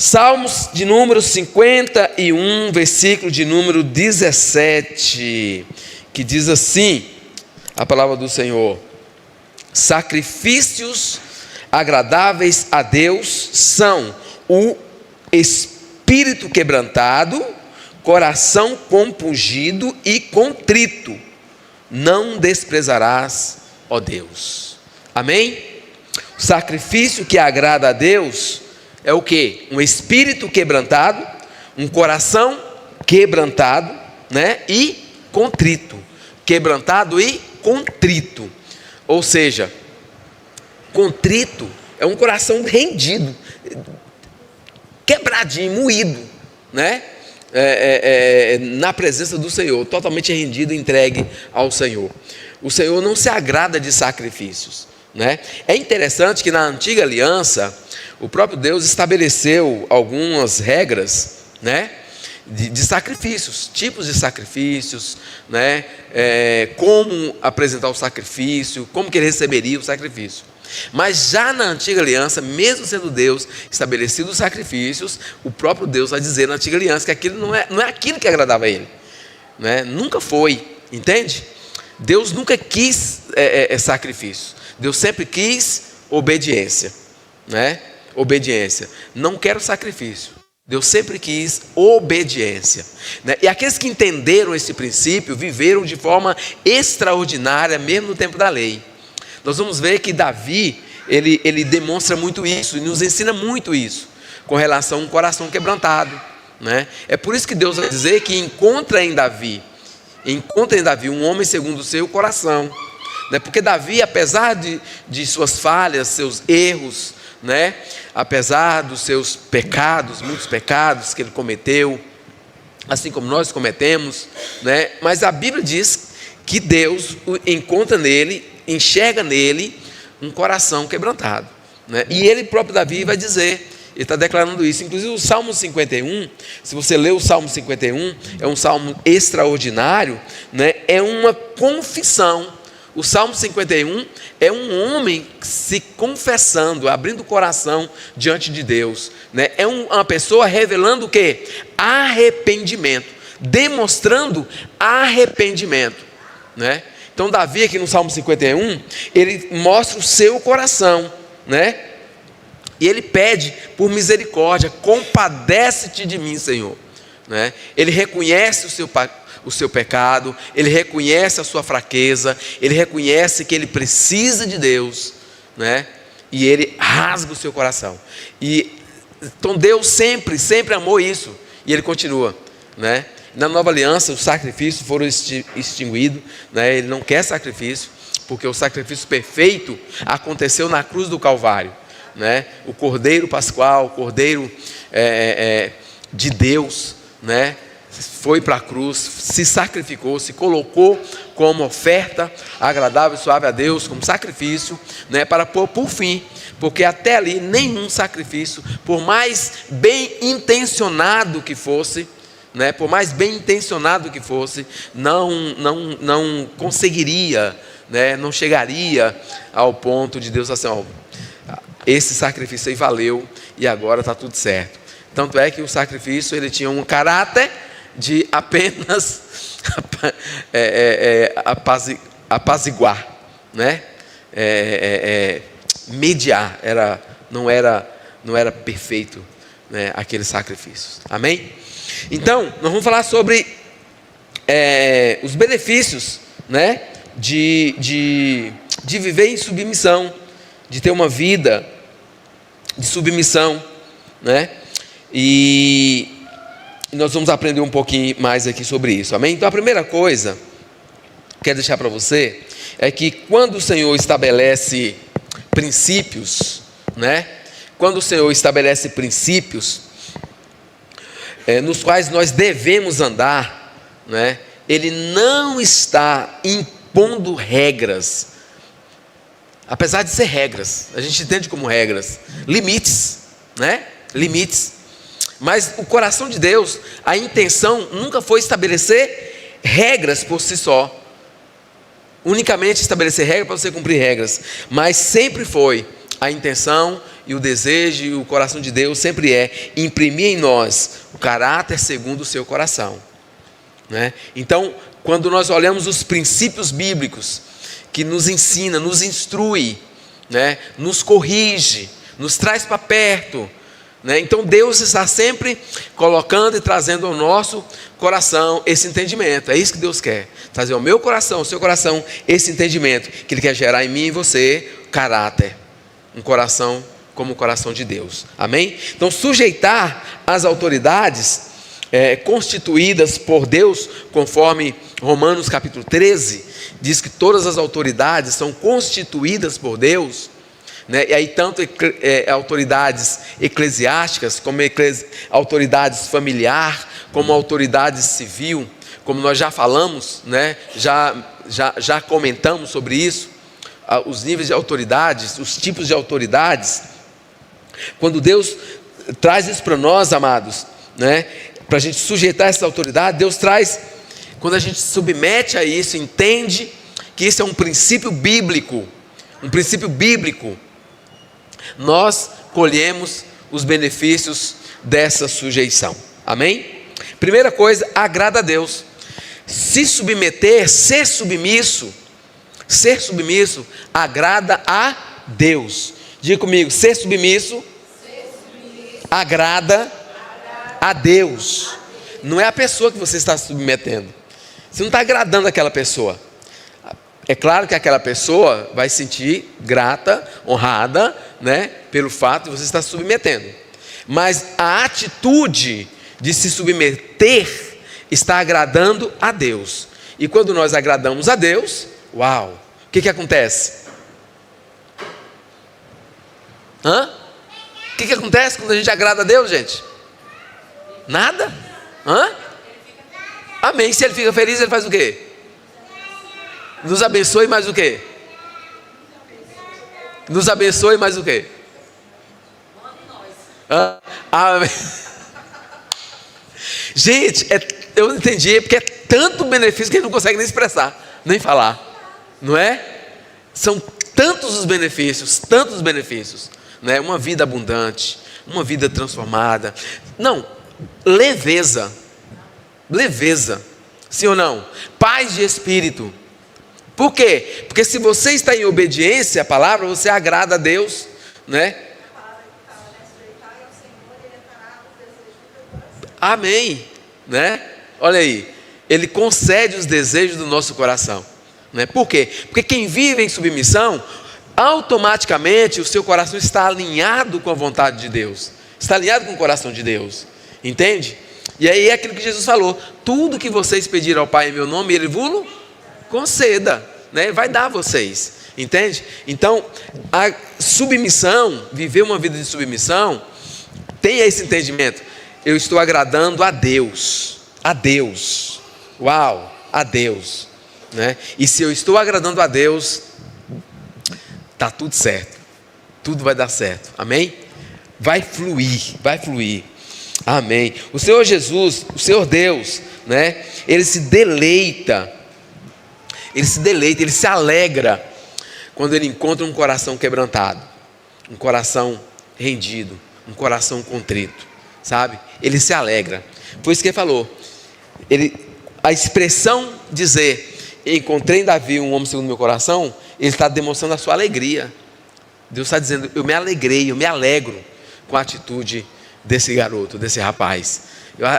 Salmos de número 51, versículo de número 17, que diz assim, a palavra do Senhor: sacrifícios agradáveis a Deus são o espírito quebrantado, coração compungido e contrito, não desprezarás, ó Deus. Amém? O sacrifício que agrada a Deus é o quê? Um espírito quebrantado, um coração quebrantado, né? E contrito. Quebrantado e contrito. Ou seja, contrito é um coração rendido, quebradinho, moído, né? Na presença do Senhor, totalmente rendido, entregue ao Senhor. O Senhor não se agrada de sacrifícios, né? É interessante que na antiga aliança, o próprio Deus estabeleceu algumas regras, né, de sacrifícios, tipos de sacrifícios, né, como apresentar o sacrifício, como que ele receberia o sacrifício. Mas já na antiga aliança, mesmo sendo Deus estabelecido os sacrifícios, o próprio Deus vai dizer na antiga aliança que aquilo não é aquilo que agradava a ele, né? Nunca foi, entende? Deus nunca quis sacrifício, Deus sempre quis obediência, né? Obediência, não quero sacrifício, Deus sempre quis obediência, né? E aqueles que entenderam esse princípio viveram de forma extraordinária, mesmo no tempo da lei. Nós vamos ver que Davi, ele demonstra muito isso, e nos ensina muito isso, com relação a um coração quebrantado, né? É por isso que Deus vai dizer que encontra em Davi um homem segundo o seu coração, né? Porque Davi, apesar de suas falhas, seus erros, né? Apesar dos seus pecados, muitos pecados que ele cometeu, assim como nós cometemos, né? Mas a Bíblia diz que Deus encontra nele, enxerga nele um coração quebrantado, né? E ele próprio, Davi, vai dizer, ele está declarando isso. Inclusive o Salmo 51, se você ler o Salmo 51, é um salmo extraordinário, né? É uma confissão. O Salmo 51 é um homem se confessando, abrindo o coração diante de Deus, né? É uma pessoa revelando o quê? Arrependimento, demonstrando arrependimento, né? Então Davi aqui no Salmo 51, ele mostra o seu coração, né? E ele pede por misericórdia, compadece-te de mim, Senhor, né? Ele reconhece o seu pecado, ele reconhece a sua fraqueza, ele reconhece que ele precisa de Deus, né? E ele rasga o seu coração. E então Deus sempre amou isso, e ele continua, né? Na nova aliança, os sacrifícios foram extinguidos, né? Ele não quer sacrifício, porque o sacrifício perfeito aconteceu na cruz do Calvário, né? O Cordeiro Pascual, o Cordeiro de Deus, né? Foi para a cruz, se sacrificou, se colocou como oferta agradável e suave a Deus, como sacrifício, né? Para pôr por fim, porque até ali nenhum sacrifício, por mais bem intencionado que fosse, né, por mais bem intencionado que fosse, não conseguiria, né, não chegaria ao ponto de Deus assim, ó, esse sacrifício aí valeu e agora está tudo certo. Tanto é que o sacrifício, ele tinha um caráter de apenas apaziguar, né, mediar, não era perfeito, né, aqueles sacrifícios. Amém? Então, nós vamos falar sobre os benefícios, né, de viver em submissão, de ter uma vida de submissão, né? E nós vamos aprender um pouquinho mais aqui sobre isso, amém? Então a primeira coisa que quero deixar para você é que quando o Senhor estabelece princípios, né? Quando o Senhor estabelece princípios nos quais nós devemos andar, né? Ele não está impondo regras, apesar de ser regras, a gente entende como regras, limites, né? Limites. Mas o coração de Deus, a intenção nunca foi estabelecer regras por si só, unicamente estabelecer regras para você cumprir regras, mas sempre foi a intenção e o desejo e o coração de Deus sempre é imprimir em nós o caráter segundo o seu coração, né? Então, quando nós olhamos os princípios bíblicos que nos ensina, nos instrui, né, nos corrige, nos traz para perto, né? Então Deus está sempre colocando e trazendo ao nosso coração esse entendimento. É isso que Deus quer, trazer ao meu coração, ao seu coração, esse entendimento que Ele quer gerar em mim e em você caráter, um coração como o coração de Deus. Amém? Então, sujeitar as autoridades constituídas por Deus, conforme Romanos capítulo 13 diz que todas as autoridades são constituídas por Deus, né? E aí tanto autoridades eclesiásticas, como autoridades familiar, como autoridade civil, como nós já falamos, né? já comentamos sobre isso, os níveis de autoridades, os tipos de autoridades. Quando Deus traz isso para nós, amados, né? Para a gente sujeitar essa autoridade, Deus traz, quando a gente se submete a isso, entende que isso é um princípio bíblico, nós colhemos os benefícios dessa sujeição. Amém? Primeira coisa, agrada a Deus. Se submeter, ser submisso, agrada a Deus. Diga comigo, ser submisso agrada a Deus. Não é a pessoa que você está submetendo. Você não está agradando aquela pessoa. É claro que aquela pessoa vai se sentir grata, honrada, né, pelo fato de você estar se submetendo. Mas a atitude de se submeter está agradando a Deus. E quando nós agradamos a Deus, uau, o que acontece? O que acontece quando a gente agrada a Deus, gente? Nada? Amém. Se Ele fica feliz, Ele faz o quê? Nos abençoe mais o quê? Nos abençoe mais o quê? Amém. Gente, eu entendi, porque é tanto benefício que a gente não consegue nem expressar, nem falar, não é? São tantos os benefícios, né? Uma vida abundante, uma vida transformada. Não, leveza, sim ou não? Paz de espírito. Por quê? Porque se você está em obediência à palavra, você agrada a Deus, né? Amém, né? Olha aí, Ele concede os desejos do nosso coração, né? Por quê? Porque quem vive em submissão, automaticamente o seu coração está alinhado com a vontade de Deus, está alinhado com o coração de Deus, entende? E aí é aquilo que Jesus falou: tudo que vocês pedirem ao Pai em meu nome, Ele vos conceda, né? Vai dar a vocês, entende? Então, a submissão, viver uma vida de submissão, tenha esse entendimento: eu estou agradando a Deus, uau, a Deus, né? E se eu estou agradando a Deus, está tudo certo, tudo vai dar certo, amém? Vai fluir, amém. O Senhor Jesus, o Senhor Deus, né? Ele se deleita, Ele se alegra quando Ele encontra um coração quebrantado, um coração rendido, um coração contrito, sabe? Ele se alegra. Foi isso que Ele falou. A expressão dizer, encontrei em Davi um homem segundo o meu coração, Ele está demonstrando a sua alegria. Deus está dizendo: eu me alegrei, eu me alegro com a atitude desse garoto, desse rapaz.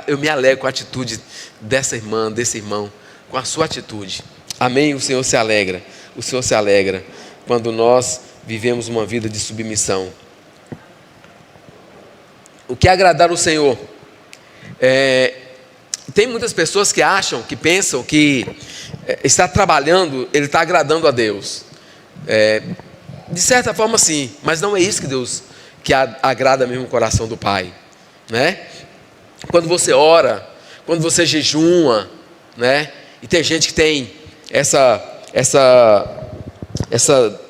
Eu me alegro com a atitude dessa irmã, desse irmão, com a sua atitude. Amém? O Senhor se alegra quando nós vivemos uma vida de submissão. O que é agradar o Senhor? Tem muitas pessoas que acham, que pensam que está trabalhando, ele está agradando a Deus. De certa forma sim, mas não é isso que Deus, que agrada mesmo o coração do Pai, né? Quando você ora, quando você jejuma, né? E tem gente que tem essa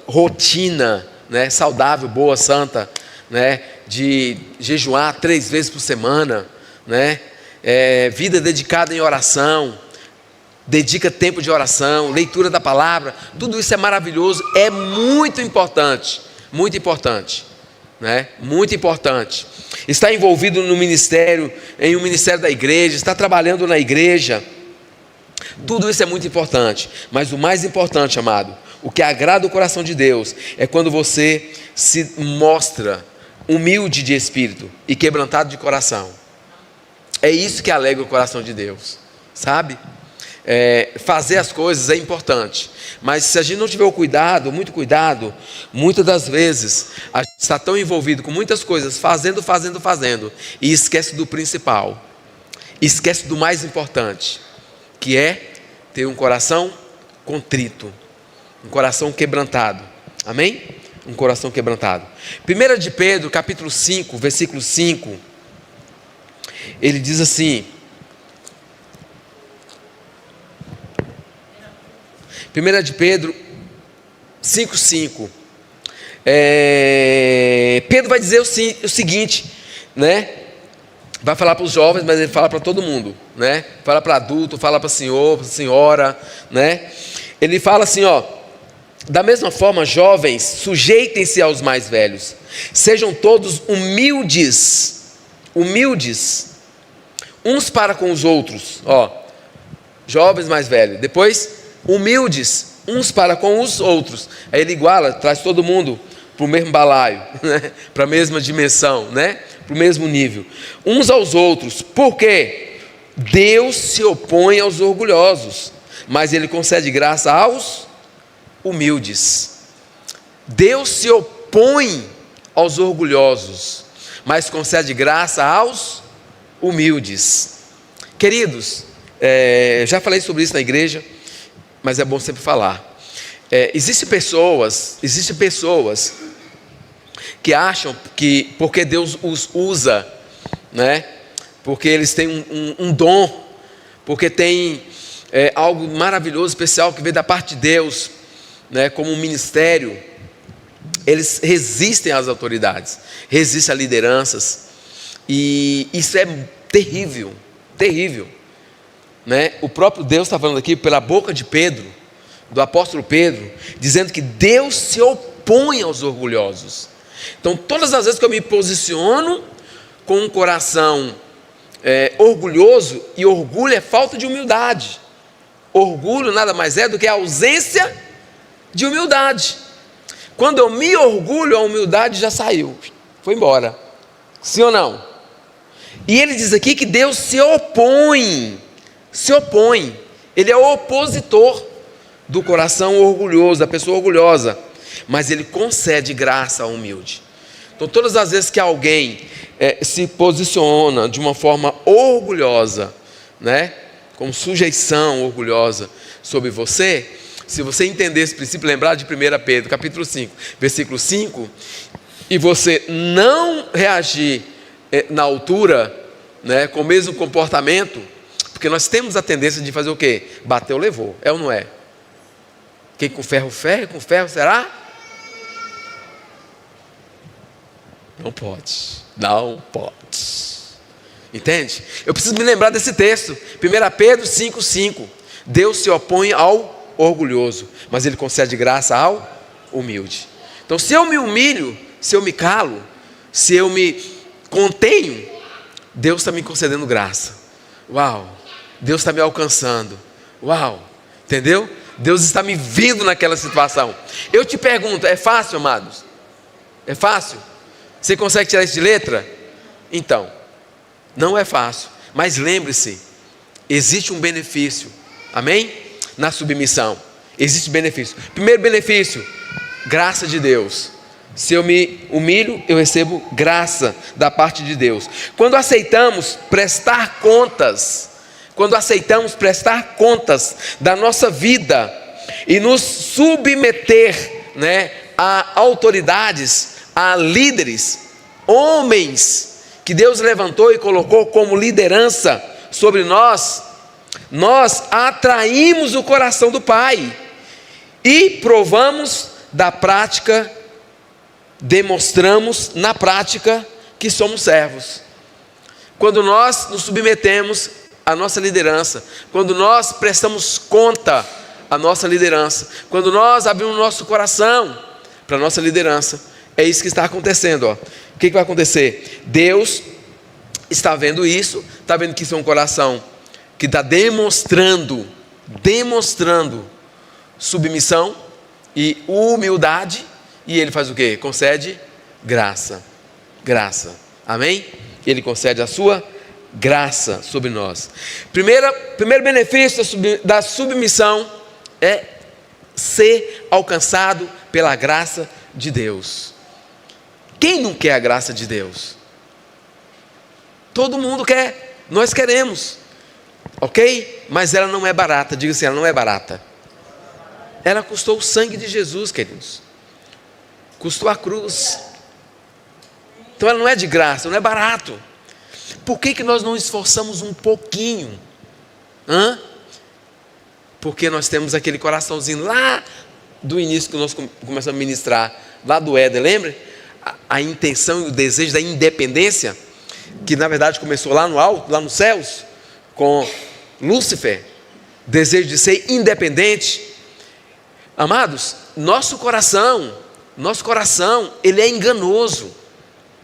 rotina, né, saudável, boa, santa, né, de jejuar 3 vezes por semana, né, vida dedicada em oração, dedica tempo de oração, leitura da palavra, tudo isso é maravilhoso, é muito importante, né? Muito importante. Está envolvido no ministério, em um ministério da igreja, está trabalhando na igreja. Tudo isso é muito importante, mas o mais importante, amado, o que agrada o coração de Deus é quando você se mostra humilde de espírito e quebrantado de coração. É isso que alegra o coração de Deus, sabe? Fazer as coisas é importante, mas se a gente não tiver o cuidado, muito cuidado, muitas das vezes a gente está tão envolvido com muitas coisas, fazendo, e esquece do principal, esquece do mais importante, que é ter um coração contrito, um coração quebrantado. Amém? Um coração quebrantado. 1 de Pedro, capítulo 5, versículo 5, ele diz assim: 1 de Pedro 5,5. Pedro vai dizer o seguinte, né? Vai falar para os jovens, mas ele fala para todo mundo, né? Fala para adulto, fala para senhor, para senhora, né? Ele fala assim, ó: da mesma forma, jovens, sujeitem-se aos mais velhos, sejam todos humildes, uns para com os outros, ó, jovens mais velhos, depois humildes, uns para com os outros. Aí ele iguala, traz todo mundo para o mesmo balaio, né? Para a mesma dimensão, né? Para o mesmo nível, uns aos outros, porque Deus se opõe aos orgulhosos, mas Ele concede graça aos humildes. Deus se opõe aos orgulhosos, mas concede graça aos humildes. Queridos, já falei sobre isso na igreja, mas é bom sempre falar. Existem pessoas que acham que porque Deus os usa, né? Porque eles têm um dom, porque tem algo maravilhoso, especial que veio da parte de Deus, né? Como um ministério, eles resistem às autoridades, resistem a lideranças, e isso é terrível, terrível, né? O próprio Deus está falando aqui pela boca de Pedro, do apóstolo Pedro, dizendo que Deus se opõe aos orgulhosos. Então, todas as vezes que eu me posiciono com um coração orgulhoso, e orgulho é falta de humildade, orgulho nada mais é do que a ausência de humildade. Quando eu me orgulho, a humildade já saiu, foi embora, sim ou não? E ele diz aqui que Deus se opõe, Ele é o opositor do coração orgulhoso, da pessoa orgulhosa, mas Ele concede graça ao humilde. Então, todas as vezes que alguém se posiciona de uma forma orgulhosa, né, com sujeição orgulhosa sobre você, se você entender esse princípio, lembrar de 1 Pedro, capítulo 5, versículo 5, e você não reagir na altura, né, com o mesmo comportamento, porque nós temos a tendência de fazer o quê? Bateu, levou, é ou não é? Quem com ferro ferra, com ferro será? Não pode. Entende? Eu preciso me lembrar desse texto, 1 Pedro 5,5. Deus se opõe ao orgulhoso, mas Ele concede graça ao humilde. Então, se eu me humilho, se eu me calo, se eu me contenho, Deus está me concedendo graça. Uau! Deus está me alcançando. Uau! Entendeu? Deus está me vindo naquela situação. Eu te pergunto, é fácil, amados? É fácil? Você consegue tirar isso de letra? Então, não é fácil, mas lembre-se, existe um benefício, amém? Na submissão, existe benefício. Primeiro benefício, graça de Deus. Se eu me humilho, eu recebo graça da parte de Deus. Quando aceitamos prestar contas da nossa vida e nos submeter, né, a autoridades, a líderes, homens que Deus levantou e colocou como liderança sobre nós, nós atraímos o coração do Pai e provamos da prática, demonstramos na prática que somos servos. Quando nós nos submetemos à nossa liderança, quando nós prestamos conta à nossa liderança, quando nós abrimos nosso coração para a nossa liderança, é isso que está acontecendo. Ó. O que vai acontecer? Deus está vendo isso, está vendo que isso é um coração que está demonstrando submissão e humildade, e Ele faz o quê? Concede graça, amém? Ele concede a sua graça sobre nós. Primeiro benefício da submissão é ser alcançado pela graça de Deus. Quem não quer a graça de Deus? Todo mundo quer, nós queremos, ok? Mas ela não é barata, diga assim, ela não é barata. Ela custou o sangue de Jesus, queridos. Custou a cruz. Então ela não é de graça, não é barato. Por que nós não esforçamos um pouquinho? Porque nós temos aquele coraçãozinho lá do início que nós começamos a ministrar, lá do Éden, lembra? A intenção e o desejo da independência, que na verdade começou lá no alto, lá nos céus, com Lúcifer, desejo de ser independente. Amados, nosso coração, ele é enganoso,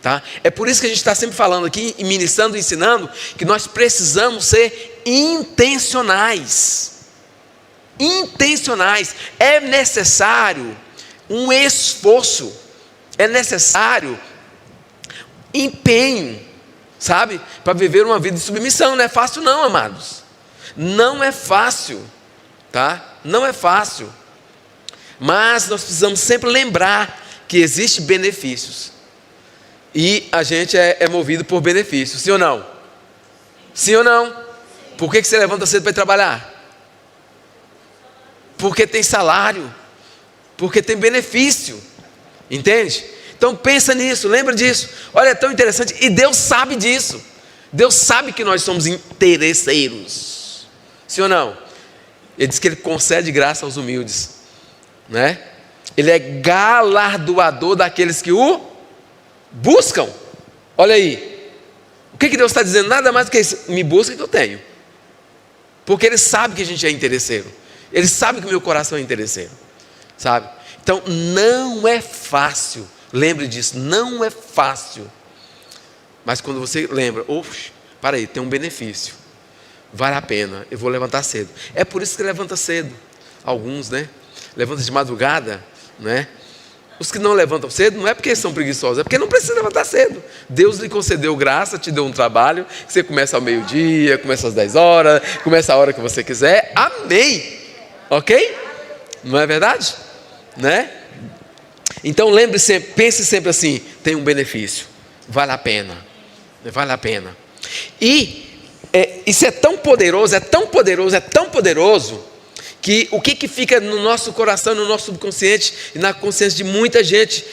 tá? É por isso que a gente está sempre falando aqui, e ministrando e ensinando, que nós precisamos ser intencionais. É necessário um esforço, é necessário empenho, sabe? Para viver uma vida de submissão. Não é fácil não, amados. Não é fácil, tá? Não é fácil. Mas nós precisamos sempre lembrar que existem benefícios. E a gente é movido por benefícios, sim ou não? Sim ou não? Por que você levanta cedo para ir trabalhar? Porque tem salário, porque tem benefício, entende? Então pensa nisso, lembra disso. Olha, é tão interessante, e Deus sabe disso. Deus sabe que nós somos interesseiros, sim ou não? Ele diz que Ele concede graça aos humildes, né? Ele é galardoador daqueles que o buscam. Olha aí, o que Deus está dizendo? Nada mais do que isso: me busca que eu tenho, porque Ele sabe que a gente é interesseiro. Ele sabe que o meu coração é interesseiro, sabe? Então não é fácil, lembre disso, não é fácil. Mas quando você lembra, para aí, tem um benefício, vale a pena, eu vou levantar cedo. É por isso que levanta cedo. Alguns, né? Levanta de madrugada, né? Os que não levantam cedo, não é porque são preguiçosos, é porque não precisa levantar cedo. Deus lhe concedeu graça, te deu um trabalho, que você começa ao meio-dia, começa às 10 horas, começa a hora que você quiser, amém, ok? Não é verdade? Né? Então lembre sempre, pense sempre assim, tem um benefício, vale a pena, e isso é tão poderoso, que o que fica no nosso coração, no nosso subconsciente e na consciência de muita gente,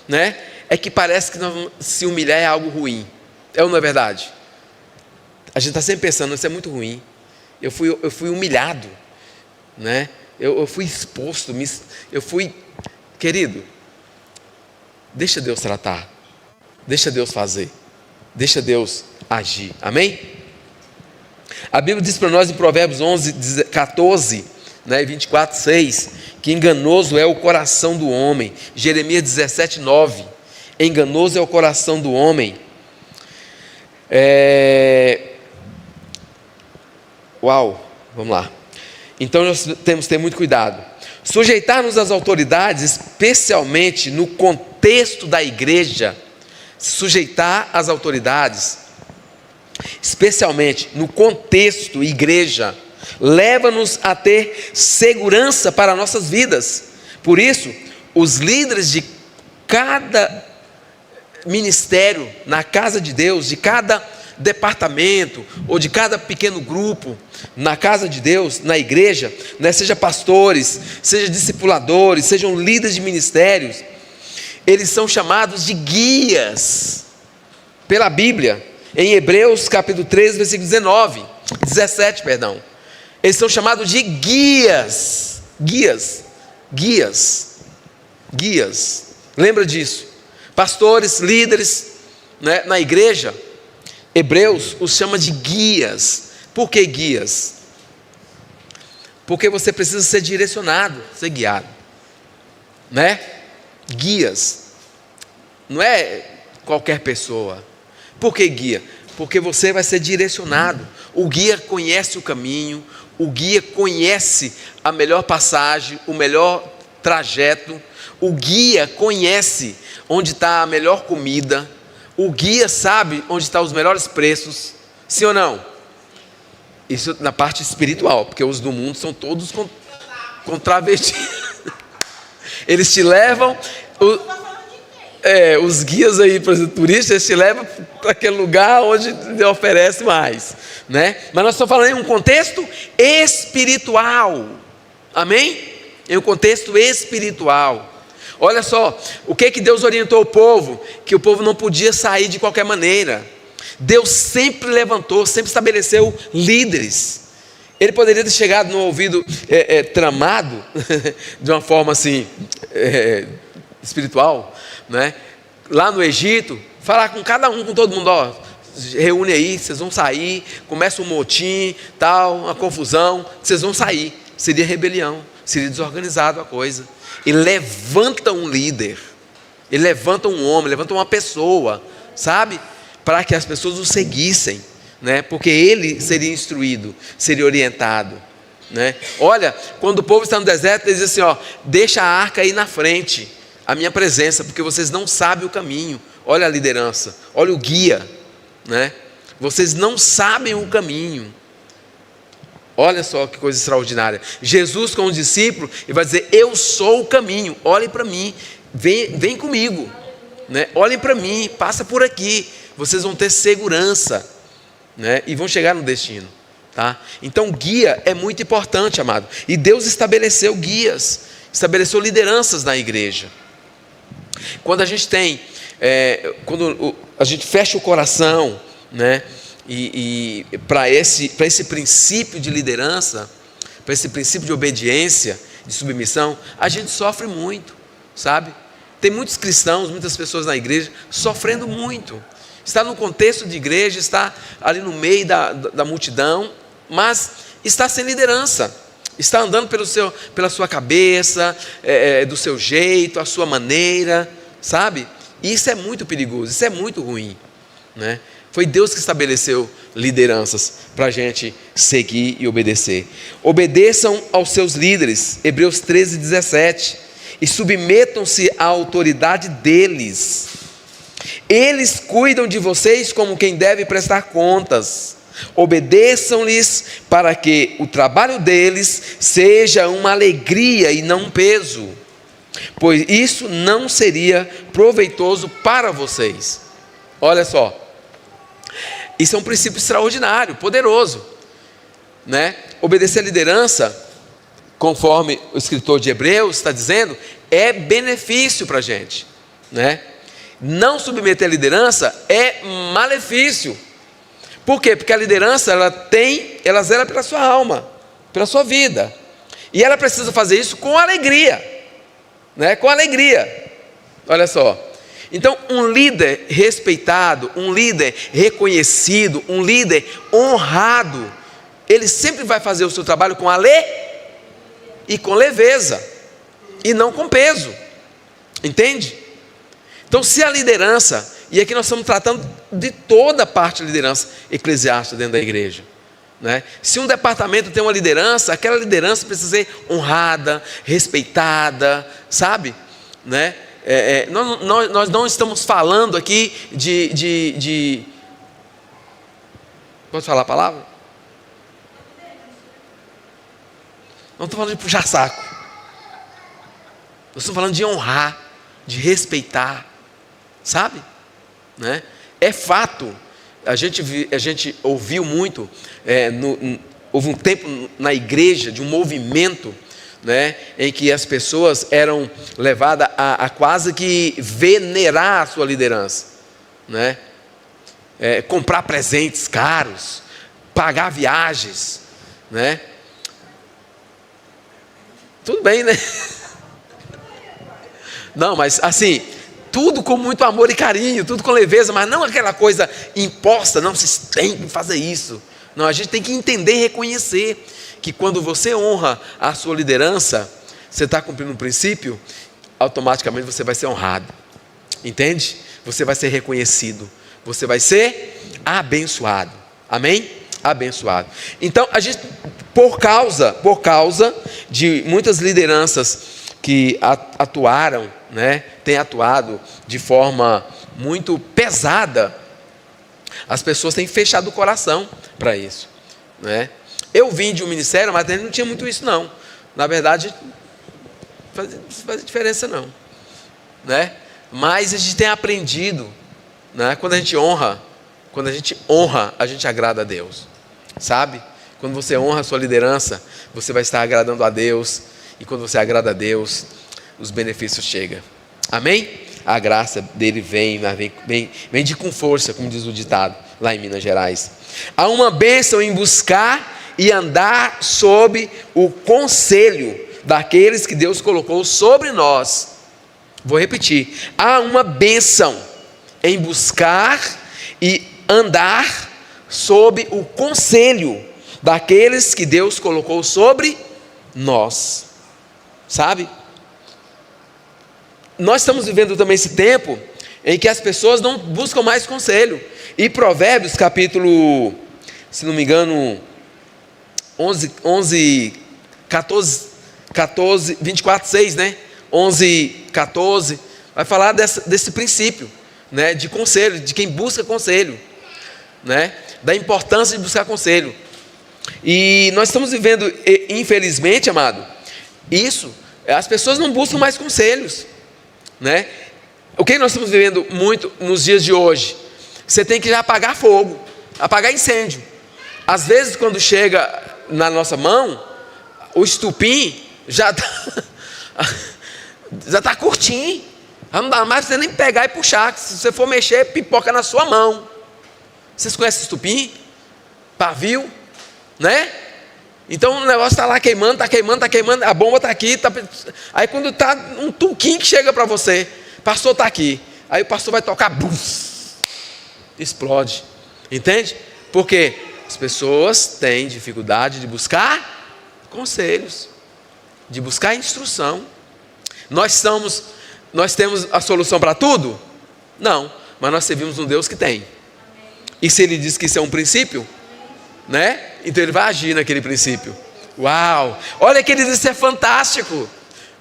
né? É que parece que se humilhar é algo ruim. É ou não é verdade? A gente está sempre pensando, isso é muito ruim. Eu fui humilhado, né? Eu fui exposto, querido, deixa Deus tratar, deixa Deus fazer, deixa Deus agir, amém? A Bíblia diz para nós em Provérbios 11, 14, né, 24, 6, que enganoso é o coração do homem. Jeremias 17, 9, enganoso é o coração do homem. Vamos lá. Então nós temos que ter muito cuidado. Sujeitar-nos às autoridades, especialmente no contexto da igreja, sujeitar às autoridades, especialmente no contexto igreja, leva-nos a ter segurança para nossas vidas. Por isso, os líderes de cada ministério na casa de Deus, de cada departamento ou de cada pequeno grupo na casa de Deus, na igreja, né, seja pastores, seja discipuladores, sejam líderes de ministérios, eles são chamados de guias pela Bíblia. Em Hebreus capítulo 13, versículo 17, eles são chamados de guias, lembra disso? Pastores, líderes, né, na igreja, Hebreus os chama de guias. Por que guias? Porque você precisa ser direcionado, ser guiado, né? guias. Não é qualquer pessoa. Por que guia? Porque você vai ser direcionado. O guia conhece o caminho, o guia conhece a melhor passagem, o melhor trajeto. O guia conhece onde está a melhor comida. O guia sabe onde estão os melhores preços. Sim ou não? Isso na parte espiritual, porque os do mundo são todos contravertidos. Eles te levam, os guias aí, por exemplo, turistas, eles te levam para aquele lugar onde te oferece mais, né? Mas nós estamos falando em um contexto espiritual, amém? Em um contexto espiritual. Olha só, o que Deus orientou o povo? Que o povo não podia sair de qualquer maneira. Deus sempre levantou, sempre estabeleceu líderes. Ele poderia ter chegado no ouvido tramado, de uma forma assim, espiritual, né? Lá no Egito, falar com cada um, com todo mundo, ó, reúne aí, vocês vão sair, começa um motim, tal, uma confusão, vocês vão sair. Seria rebelião, seria desorganizado a coisa. Ele levanta um líder, ele levanta um homem, levanta uma pessoa, sabe? Para que as pessoas o seguissem, né? Porque ele seria instruído, seria orientado, né? Olha, quando o povo está no deserto, ele diz assim, ó, deixa a arca aí na frente, a minha presença, porque vocês não sabem o caminho. Olha a liderança, olha o guia, né? Vocês não sabem o caminho. Olha só que coisa extraordinária. Jesus com os discípulos, ele vai dizer, eu sou o caminho, olhem para mim, vem comigo, né? Olhem para mim, passa por aqui, vocês vão ter segurança, né? E vão chegar no destino, tá? Então guia é muito importante, amado, e Deus estabeleceu guias, estabeleceu lideranças na igreja. Quando a gente tem, quando a gente fecha o coração, né? E para esse princípio de liderança, para esse princípio de obediência, de submissão, a gente sofre muito, sabe? Tem muitos cristãos, muitas pessoas na igreja sofrendo muito. Está no contexto de igreja, está ali no meio da multidão, mas está sem liderança, está andando pela sua cabeça, do seu jeito, a sua maneira, sabe? E isso é muito perigoso, isso é muito ruim, né? Foi Deus que estabeleceu lideranças para a gente seguir e obedecer. Obedeçam aos seus líderes, Hebreus 13:17, e submetam-se à autoridade deles. Eles cuidam de vocês como quem deve prestar contas. Obedeçam-lhes para que o trabalho deles seja uma alegria e não um peso, pois isso não seria proveitoso para vocês. Olha só. Isso é um princípio extraordinário, poderoso, né? Obedecer à liderança, conforme o escritor de Hebreus está dizendo, é benefício para a gente, né? Não submeter à liderança é malefício. Por quê? Porque a liderança ela zela pela sua alma, pela sua vida, e ela precisa fazer isso com alegria, né? Com alegria. Olha só. Então, um líder respeitado, um líder reconhecido, um líder honrado, ele sempre vai fazer o seu trabalho com e com leveza, e não com peso, entende? Então, se a liderança, e aqui nós estamos tratando de toda a parte de liderança eclesiástica dentro da igreja, né? Se um departamento tem uma liderança, aquela liderança precisa ser honrada, respeitada, sabe? Né? Nós não estamos falando aqui de posso falar a palavra? Não estou falando de puxar saco. Nós estamos falando de honrar, de respeitar, sabe? Né? É fato. A gente ouviu muito, houve um tempo na igreja de um movimento, né, em que as pessoas eram levadas a quase que venerar a sua liderança, né? Comprar presentes caros, pagar viagens, né? Tudo bem, né? Não, mas assim, tudo com muito amor e carinho, tudo com leveza, mas não aquela coisa imposta, não, vocês têm que fazer isso. Não, a gente tem que entender e reconhecer que quando você honra a sua liderança, você está cumprindo um princípio, automaticamente você vai ser honrado. Entende? Você vai ser reconhecido. Você vai ser abençoado. Amém? Abençoado. Então, a gente, por causa de muitas lideranças que atuaram, né, têm atuado de forma muito pesada, as pessoas têm fechado o coração para isso, né? Eu vim de um ministério, mas não tinha muito isso não. Na verdade, não faz diferença não, né? Mas a gente tem aprendido, né? Quando a gente honra, a gente agrada a Deus, sabe? Quando você honra a sua liderança, você vai estar agradando a Deus, e quando você agrada a Deus, os benefícios chegam. Amém? A graça dele vem de com força, como diz o ditado lá em Minas Gerais. Há uma bênção em buscar e andar sob o conselho daqueles que Deus colocou sobre nós. Vou repetir: há uma bênção em buscar e andar sob o conselho daqueles que Deus colocou sobre nós. Sabe? Nós estamos vivendo também esse tempo em que as pessoas não buscam mais conselho. E Provérbios capítulo, se não me engano, 24, 6, né? 11, 14, vai falar desse princípio, né? De conselho, de quem busca conselho, né? Da importância de buscar conselho. E nós estamos vivendo, infelizmente, amado, isso, as pessoas não buscam mais conselhos, né? O que nós estamos vivendo muito nos dias de hoje? Você tem que já apagar fogo, apagar incêndio. Às vezes, quando chega na nossa mão, o estupim já está curtinho, não dá mais para você nem pegar e puxar. Se você for mexer, pipoca na sua mão. Vocês conhecem estupim? Pavio, né? Então o negócio está lá queimando, a bomba está aqui, aí quando está um tuquinho que chega para você, pastor está aqui, aí o pastor vai tocar, bum, explode, entende? Porque as pessoas têm dificuldade de buscar conselhos, de buscar instrução. Nós temos a solução para tudo? Não, mas nós servimos um Deus que tem. E se Ele diz que isso é um princípio, né? Então Ele vai agir naquele princípio. Uau! Olha, queridos, isso é fantástico.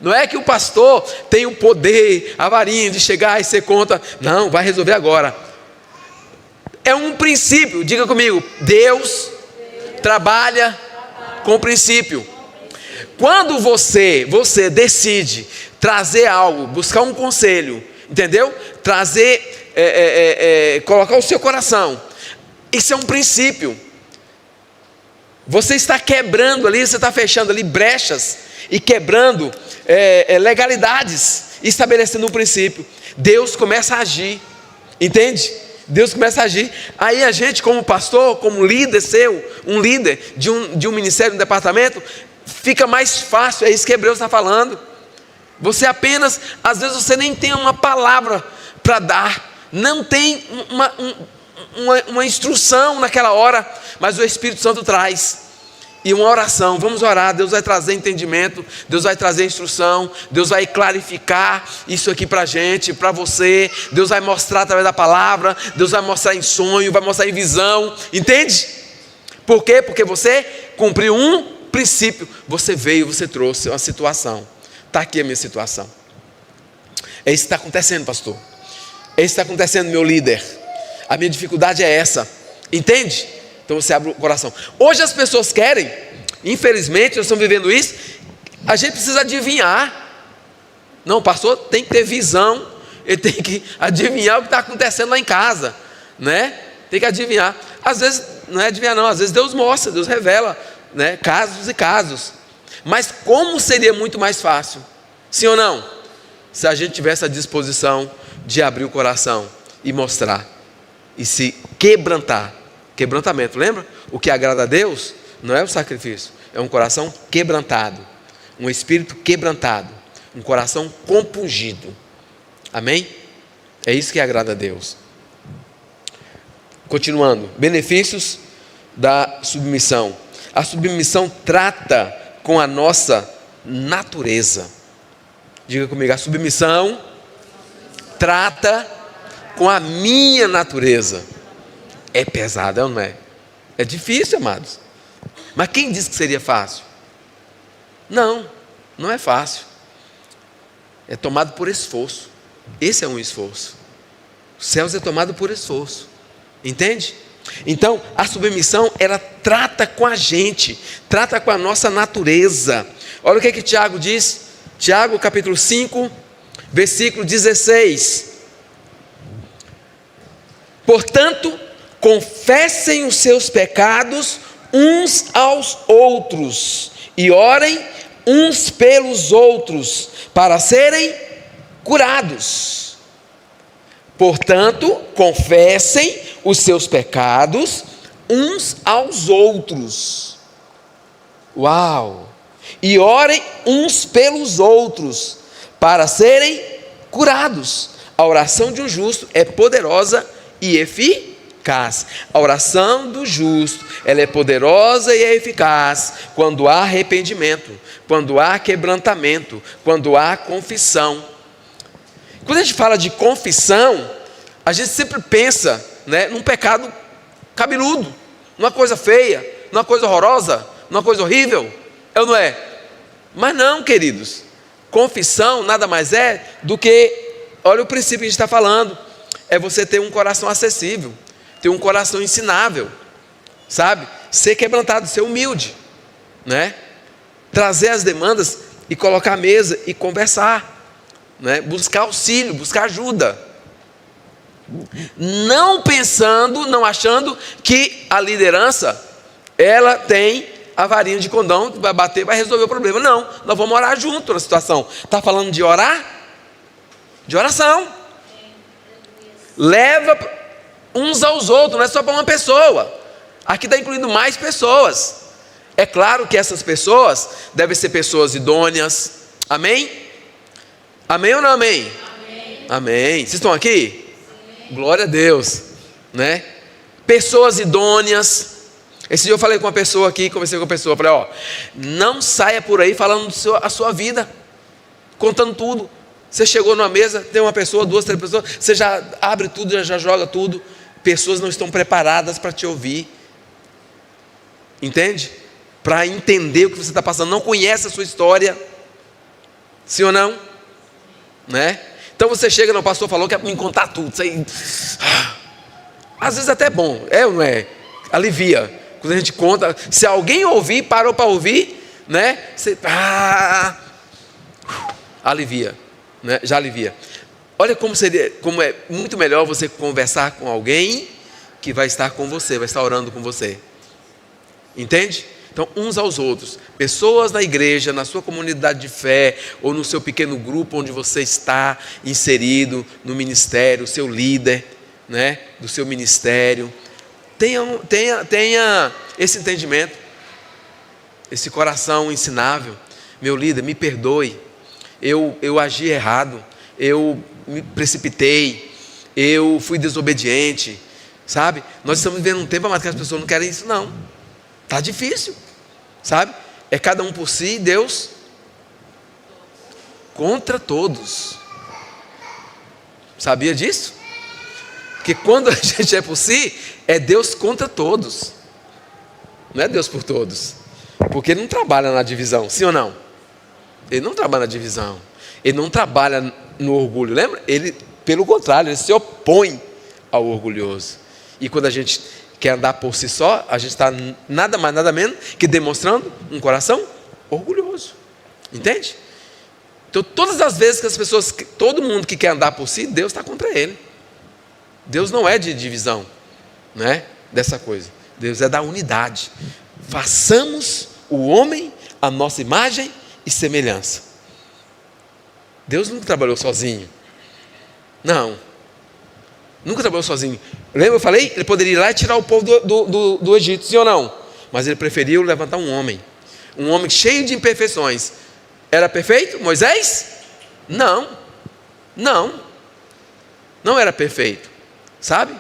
Não é que o pastor tem o poder, a varinha de chegar e ser contra. Não, vai resolver agora. É um princípio. Diga comigo: Deus trabalha com princípio. Quando você decide trazer algo, buscar um conselho, entendeu? Trazer, colocar o seu coração, isso é um princípio. Você está quebrando ali, você está fechando ali brechas e quebrando legalidades, estabelecendo um princípio. Deus começa a agir, entende? Deus começa a agir. Aí a gente, como pastor, como líder seu, um líder de um ministério, um departamento, fica mais fácil. É isso que Hebreus está falando. Você apenas, às vezes você nem tem uma palavra para dar, não tem uma instrução naquela hora, mas o Espírito Santo traz. E uma oração, vamos orar, Deus vai trazer entendimento, Deus vai trazer instrução, Deus vai clarificar isso aqui para a gente, para você, Deus vai mostrar através da palavra, Deus vai mostrar em sonho, vai mostrar em visão, entende? Por quê? Porque você cumpriu um princípio, você veio, você trouxe uma situação. Está aqui a minha situação. É isso que está acontecendo, pastor. É isso que está acontecendo, meu líder. A minha dificuldade é essa, entende? Então você abre o coração. Hoje as pessoas querem, infelizmente, nós estamos vivendo isso, a gente precisa adivinhar. Não, o pastor tem que ter visão, ele tem que adivinhar o que está acontecendo lá em casa, né? Tem que adivinhar. Às vezes, não é adivinhar não, às vezes Deus mostra, Deus revela, né? Casos e casos. Mas como seria muito mais fácil, sim ou não? Se a gente tivesse a disposição de abrir o coração e mostrar, e se quebrantar. Quebrantamento, lembra? O que agrada a Deus não é o sacrifício, é um coração quebrantado, um espírito quebrantado, um coração compungido. Amém? É isso que agrada a Deus. Continuando, benefícios da submissão. A submissão trata com a nossa natureza. Diga comigo, a submissão trata com a minha natureza. É pesado, não é? É difícil, amados. Mas quem disse que seria fácil? Não, não é fácil. É tomado por esforço. Esse é um esforço. Os céus é tomado por esforço. Entende? Então, a submissão, ela trata com a gente, trata com a nossa natureza. Olha o que Tiago diz. Tiago, capítulo 5, versículo 16. Portanto, confessem os seus pecados uns aos outros e orem uns pelos outros para serem curados. Portanto, confessem os seus pecados uns aos outros. Uau! E orem uns pelos outros para serem curados. A oração de um justo é poderosa e eficaz. A oração do justo, ela é poderosa e é eficaz quando há arrependimento, quando há quebrantamento, quando há confissão. Quando a gente fala de confissão, a gente sempre pensa, num pecado cabeludo, numa coisa feia, numa coisa horrorosa, numa coisa horrível, é ou não é? Mas não, queridos, confissão nada mais é do que, olha o princípio que a gente está falando, é você ter um coração acessível, ter um coração ensinável, sabe? Ser quebrantado, ser humilde, trazer as demandas e colocar à mesa e conversar, buscar auxílio, buscar ajuda, não pensando, não achando que a liderança, ela tem a varinha de condão, vai bater, vai resolver o problema. Não, nós vamos orar junto na situação. Está falando de orar? De oração. Leva uns aos outros, não é só para uma pessoa. Aqui está incluindo mais pessoas. É claro que essas pessoas devem ser pessoas idôneas. Amém? Amém ou não amém? Amém. Amém. Vocês estão aqui? Sim. Glória a Deus. Pessoas idôneas. Esse dia eu falei com uma pessoa aqui, conversei com uma pessoa, falei, não saia por aí falando a sua vida, contando tudo. Você chegou numa mesa, tem uma pessoa, 2, 3 pessoas, você já abre tudo, já joga tudo. Pessoas não estão preparadas para te ouvir. Entende? Para entender o que você está passando, não conhece a sua história. Sim ou não? Então você chega, o pastor falou que é para me contar tudo. Isso aí, às vezes até é bom, ou não é? Alivia. Quando a gente conta, se alguém ouvir, parou para ouvir, você alivia, já alivia. Olha como é muito melhor você conversar com alguém que vai estar com você, vai estar orando com você. Entende? Então, uns aos outros, pessoas na igreja, na sua comunidade de fé, ou no seu pequeno grupo onde você está inserido, no ministério, o seu líder, do seu ministério. Tenha esse entendimento, esse coração ensinável. Meu líder, me perdoe, eu agi errado, eu me precipitei, eu fui desobediente, sabe? Nós estamos vivendo um tempo, mas que as pessoas não querem isso não, está difícil, sabe? É cada um por si, Deus contra todos. Sabia disso? Porque quando a gente é por si, é Deus contra todos, não é Deus por todos, porque Ele não trabalha na divisão, sim ou não? Ele não trabalha na divisão, Ele não trabalha no orgulho, lembra? Ele, pelo contrário, Ele se opõe ao orgulhoso. E quando a gente quer andar por si só, a gente está nada mais, nada menos que demonstrando um coração orgulhoso, entende? Então todas as vezes que as pessoas, todo mundo que quer andar por si, Deus está contra ele. Deus não é de divisão, dessa coisa. Deus é da unidade. Façamos o homem a nossa imagem e semelhança. Deus nunca trabalhou sozinho. Não. Nunca trabalhou sozinho. Lembra, eu falei? Ele poderia ir lá e tirar o povo do Egito, sim ou não? Mas ele preferiu levantar um homem cheio de imperfeições. Era perfeito, Moisés? Não era perfeito. Sabe?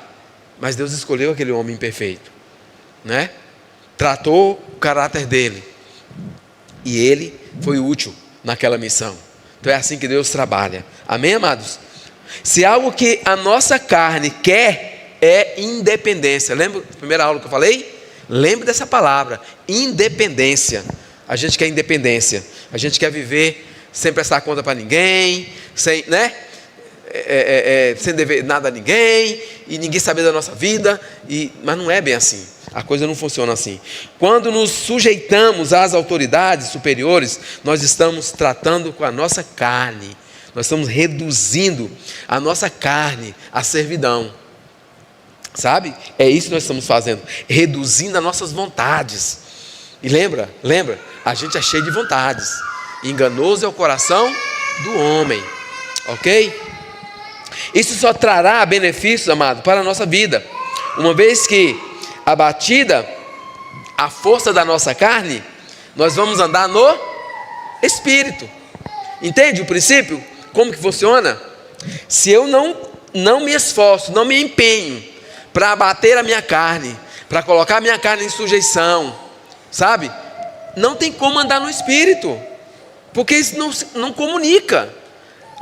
Mas Deus escolheu aquele homem perfeito, Tratou o caráter dele e ele foi útil naquela missão. Então é assim que Deus trabalha. Amém, amados? Se algo que a nossa carne quer é independência. Lembra da primeira aula que eu falei? Lembre dessa palavra, independência. A gente quer independência. A gente quer viver sem prestar conta para ninguém, sem, né? Sem dever nada a ninguém, e ninguém saber da nossa vida, mas não é bem assim. A coisa não funciona assim. Quando nos sujeitamos às autoridades superiores, nós estamos tratando com a nossa carne. Nós estamos reduzindo a nossa carne à servidão. Sabe? É isso que nós estamos fazendo. Reduzindo as nossas vontades. E lembra? A gente é cheio de vontades. Enganoso é o coração do homem. Ok? Isso só trará benefícios, amado, para a nossa vida. Uma vez que abatida a força da nossa carne, nós vamos andar no Espírito. Entende o princípio? Como que funciona? Se eu não me esforço, não me empenho para abater a minha carne, para colocar a minha carne em sujeição, sabe? Não tem como andar no Espírito, porque isso não comunica.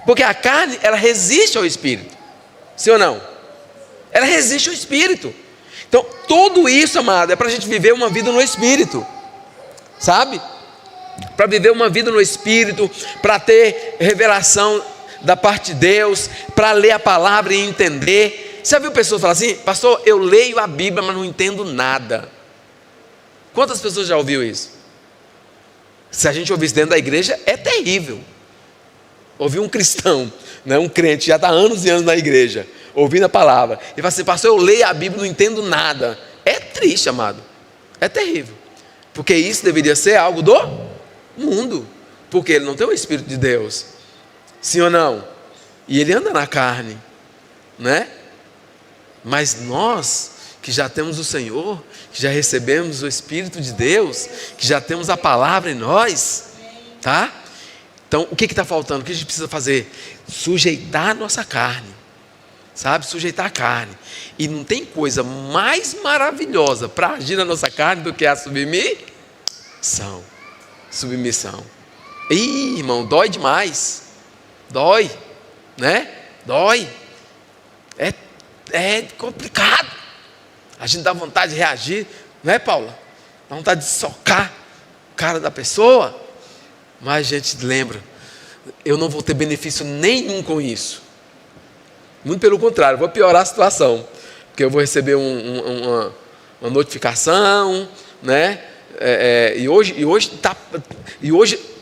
Porque a carne, ela resiste ao Espírito. Sim ou não? Ela resiste ao Espírito. Então, tudo isso, amado, é para a gente viver uma vida no Espírito. Sabe? Para viver uma vida no Espírito, para ter revelação da parte de Deus, para ler a palavra e entender. Você já viu pessoas falar assim: pastor, eu leio a Bíblia, mas não entendo nada. Quantas pessoas já ouviu isso? Se a gente ouvisse dentro da igreja, é terrível. Ouvir um cristão, né, um crente, já está anos e anos na igreja, ouvindo a palavra, e fala assim: pastor, eu leio a Bíblia, não entendo nada. É triste, amado. É terrível. Porque isso deveria ser algo do mundo. Porque ele não tem o Espírito de Deus. Sim ou não? E ele anda na carne, né? Mas nós, que já temos o Senhor, que já recebemos o Espírito de Deus, que já temos a palavra em nós, tá? Então, o que está faltando? O que a gente precisa fazer? Sujeitar a nossa carne, sabe? Sujeitar a carne. E não tem coisa mais maravilhosa para agir na nossa carne do que a submissão. Submissão. Ih, irmão, dói demais. Dói, né? Dói. É complicado. A gente dá vontade de reagir, não é, Paula? Dá vontade de socar a cara da pessoa. Mas a gente lembra, eu não vou ter benefício nenhum com isso. Muito pelo contrário, vou piorar a situação. Porque eu vou receber uma notificação, né? E hoje,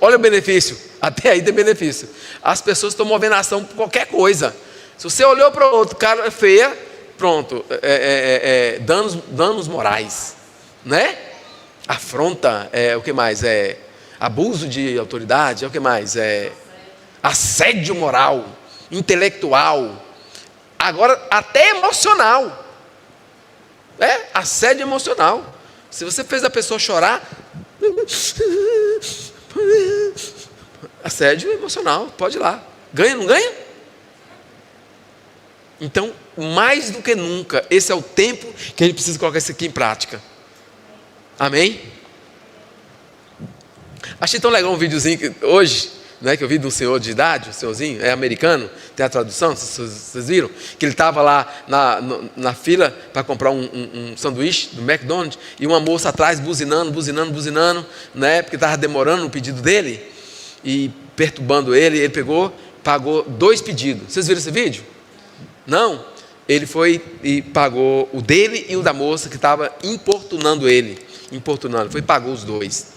olha o benefício. Até aí tem benefício. As pessoas estão movendo ação por qualquer coisa. Se você olhou para o outro, cara feia, pronto. Danos morais, né? Afronta, o que mais? Abuso de autoridade, o que mais? Assédio moral, intelectual, agora até emocional. Assédio emocional. Se você fez a pessoa chorar, assédio emocional, pode ir lá. Ganha, não ganha? Então, mais do que nunca, esse é o tempo que a gente precisa colocar isso aqui em prática. Amém? Achei tão legal um videozinho hoje, né, que eu vi de um senhor de idade, um senhorzinho, é americano, tem a tradução, vocês viram? Que ele estava lá na fila para comprar um sanduíche do McDonald's, e uma moça atrás buzinando, né, porque estava demorando o pedido dele, e perturbando ele pagou 2 pedidos. Vocês viram esse vídeo? Não? Ele foi e pagou o dele e o da moça que estava importunando ele, foi e pagou os 2.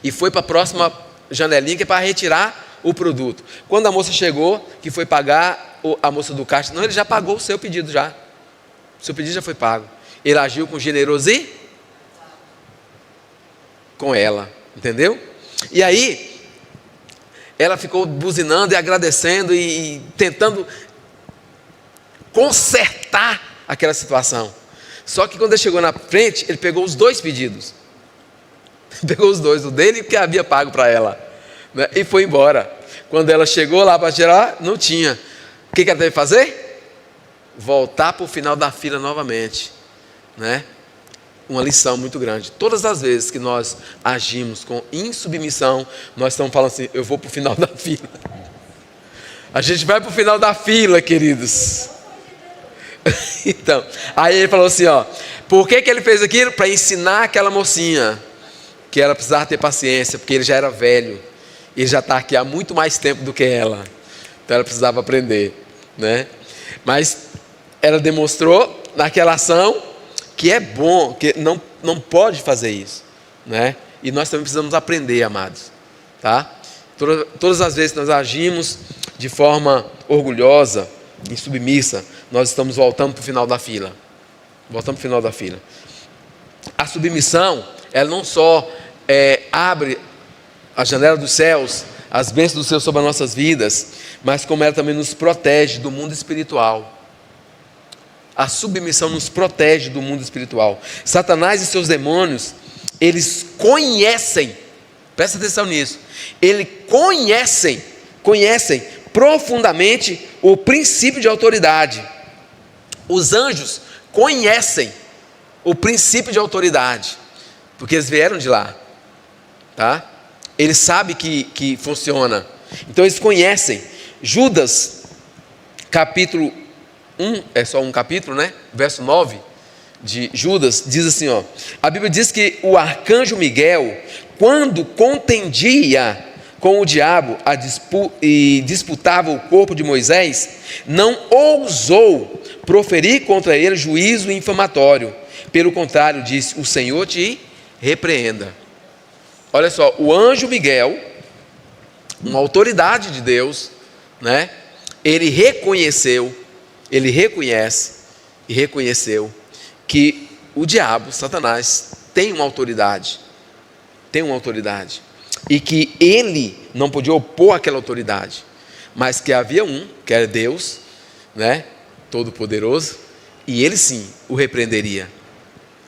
E foi para a próxima janelinha, que é para retirar o produto. Quando a moça chegou, que foi pagar, a moça do caixa, não, ele já pagou o seu pedido já. O seu pedido já foi pago. Ele agiu com generosidade com ela, entendeu? E aí, ela ficou buzinando e agradecendo e tentando consertar aquela situação. Só que quando ele chegou na frente, ele pegou os 2 pedidos. Pegou os 2, o dele que havia pago para ela, né? E foi embora. Quando ela chegou lá para tirar, não tinha. O que ela teve que fazer? Voltar para o final da fila novamente, né? uma lição muito grande. Todas as vezes que nós agimos com insubmissão, nós estamos falando assim: eu vou para o final da fila. A gente vai para o final da fila, queridos. Então, aí ele falou assim, ó: por que ele fez aquilo? Para ensinar aquela mocinha que ela precisava ter paciência, porque ele já era velho, ele já está aqui há muito mais tempo do que ela, então ela precisava aprender, né? Mas ela demonstrou naquela ação que é bom, que não pode fazer isso, né? E nós também precisamos aprender, amados, tá? Todas as vezes que nós agimos de forma orgulhosa, insubmissa, nós estamos voltando para o final da fila. Voltando para o final da fila. A submissão, ela não só abre a janela dos céus, as bênçãos do Senhor sobre as nossas vidas, mas como ela também nos protege do mundo espiritual. A submissão nos protege do mundo espiritual. Satanás e seus demônios, eles conhecem, presta atenção nisso, eles conhecem profundamente o princípio de autoridade. Os anjos conhecem o princípio de autoridade, porque eles vieram de lá, tá? Eles sabem que funciona, então eles conhecem. Judas, capítulo 1, é só um capítulo, né? Verso 9 de Judas, diz assim, ó: a Bíblia diz que o arcanjo Miguel, quando contendia com o diabo e disputava o corpo de Moisés, não ousou proferir contra ele juízo infamatório. Pelo contrário, disse: o Senhor te repreenda. Olha só, o anjo Miguel, uma autoridade de Deus, né? Ele reconhece e reconheceu que o diabo, Satanás, tem uma autoridade, e que ele não podia opor aquela autoridade, mas que havia um, que era Deus, né, Todo-Poderoso, e ele sim o repreenderia,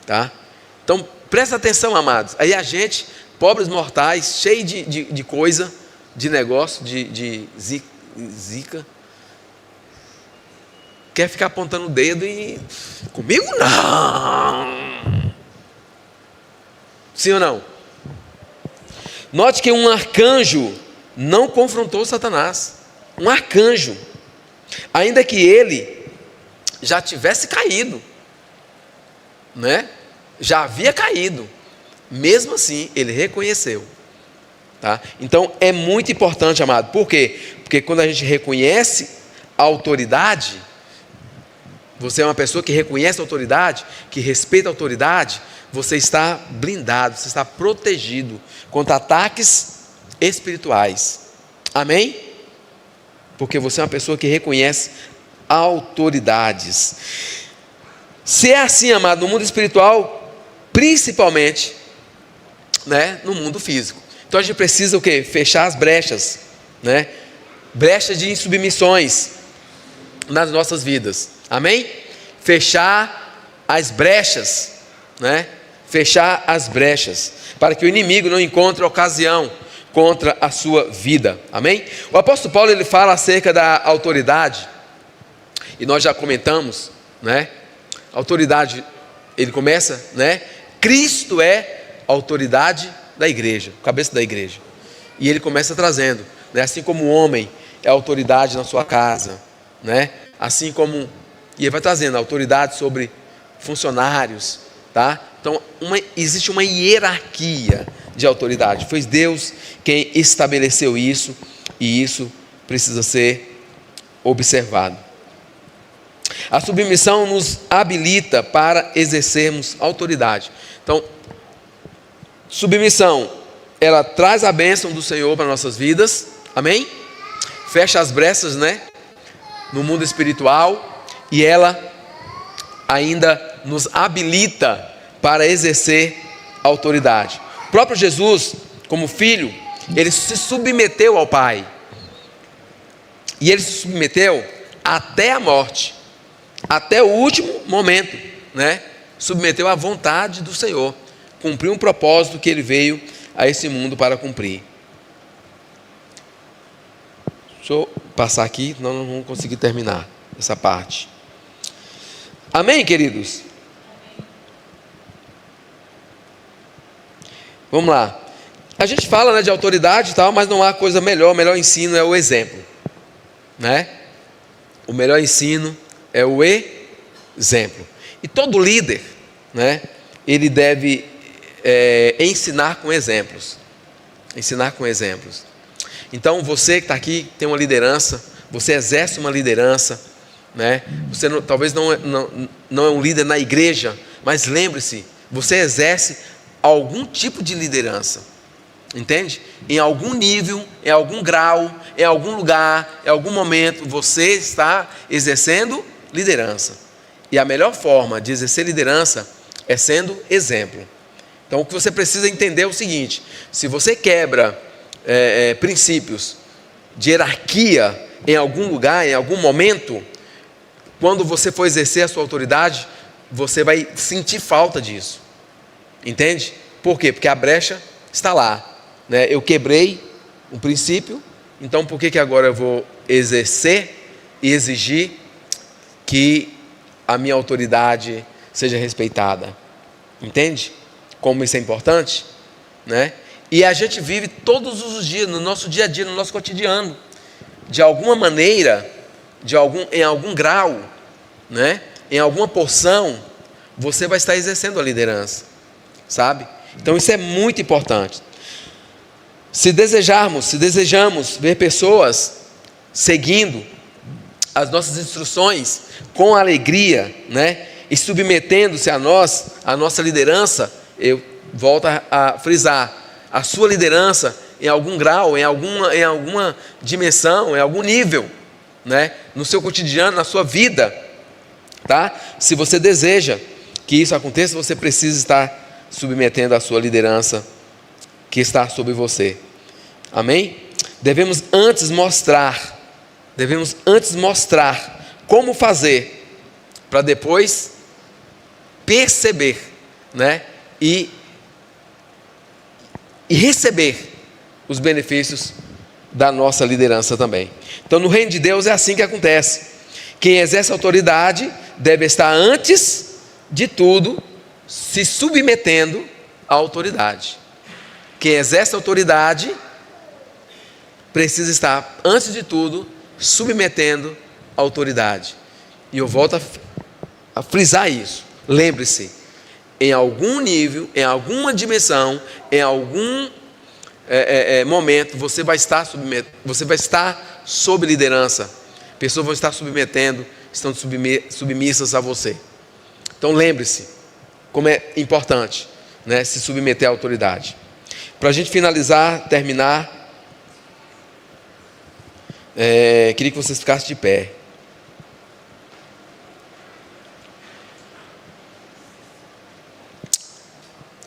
tá? Então presta atenção, amados. Aí a gente, pobres mortais, cheio de coisa, de negócio, de zica, quer ficar apontando o dedo e comigo não. Sim ou não? Note que um arcanjo não confrontou Satanás. Um arcanjo, ainda que ele já tivesse caído, né? Já havia caído, mesmo assim ele reconheceu, tá? Então é muito importante, amado. Por quê? Porque quando a gente reconhece a autoridade, você é uma pessoa que reconhece a autoridade, que respeita a autoridade, você está blindado, você está protegido contra ataques espirituais. Amém? Porque você é uma pessoa que reconhece autoridades. Se é assim, amado, no mundo espiritual, principalmente, né, no mundo físico. Então a gente precisa o quê? Fechar as brechas, né? Brechas de insubmissões nas nossas vidas. Amém? Fechar as brechas, né? Fechar as brechas, para que o inimigo não encontre ocasião contra a sua vida. Amém? O apóstolo Paulo, ele fala acerca da autoridade, e nós já comentamos, né? Autoridade, ele começa, né? Cristo é a autoridade da igreja, cabeça da igreja. E ele começa trazendo, né? Assim como o homem é a autoridade na sua casa, né? Assim como, e ele vai trazendo autoridade sobre funcionários, tá? Então existe uma hierarquia de autoridade. Foi Deus quem estabeleceu isso, e isso precisa ser observado. A submissão nos habilita para exercermos autoridade. Então, submissão, ela traz a bênção do Senhor para nossas vidas, amém? Fecha as brechas, né, no mundo espiritual, e ela ainda nos habilita para exercer autoridade. O próprio Jesus, como filho, ele se submeteu ao Pai, e ele se submeteu até a morte, até o último momento, né? Submeteu à vontade do Senhor, cumpriu um propósito que ele veio a esse mundo para cumprir. Deixa eu passar aqui, senão não vamos conseguir terminar essa parte. Amém, queridos? Vamos lá. A gente fala, né, de autoridade e tal, mas não há coisa melhor. O melhor ensino é o exemplo, né? O melhor ensino é o exemplo. E todo líder, né, ele deve ensinar com exemplos. Ensinar com exemplos. Então, você que está aqui tem uma liderança, você exerce uma liderança, né? Você talvez não é um líder na igreja, mas lembre-se, você exerce algum tipo de liderança, entende? Em algum nível, em algum grau, em algum lugar, em algum momento, você está exercendo liderança. E a melhor forma de exercer liderança é sendo exemplo. Então, o que você precisa entender é o seguinte: se você quebra princípios de hierarquia em algum lugar, em algum momento, quando você for exercer a sua autoridade, você vai sentir falta disso. Entende? Por quê? Porque a brecha está lá, né? Eu quebrei um princípio, então por que agora eu vou exercer e exigir que a minha autoridade seja respeitada? Entende? Como isso é importante, né? E a gente vive todos os dias, no nosso dia a dia, no nosso cotidiano, de alguma maneira, em algum grau, né? Em alguma porção, você vai estar exercendo a liderança, sabe? Então isso é muito importante. Se desejamos ver pessoas seguindo as nossas instruções com alegria, né? E submetendo-se a nós, a nossa liderança, eu volto a frisar, a sua liderança em algum grau, em alguma dimensão, em algum nível, né? No seu cotidiano, na sua vida, tá? Se você deseja que isso aconteça, você precisa estar submetendo a sua liderança que está sobre você. Amém? Devemos antes mostrar como fazer, para depois perceber, né? E receber os benefícios da nossa liderança também. Então, no reino de Deus é assim que acontece. Quem exerce autoridade deve estar, antes de tudo, se submetendo à autoridade. Quem exerce autoridade precisa estar, antes de tudo, submetendo à autoridade. E eu volto a frisar isso. Lembre-se, em algum nível, em alguma dimensão, em algum momento, você vai estar sob liderança. Pessoas vão estar estão submissas a você. Então lembre-se como é importante, né, se submeter à autoridade. Para a gente finalizar, terminar, queria que vocês ficassem de pé.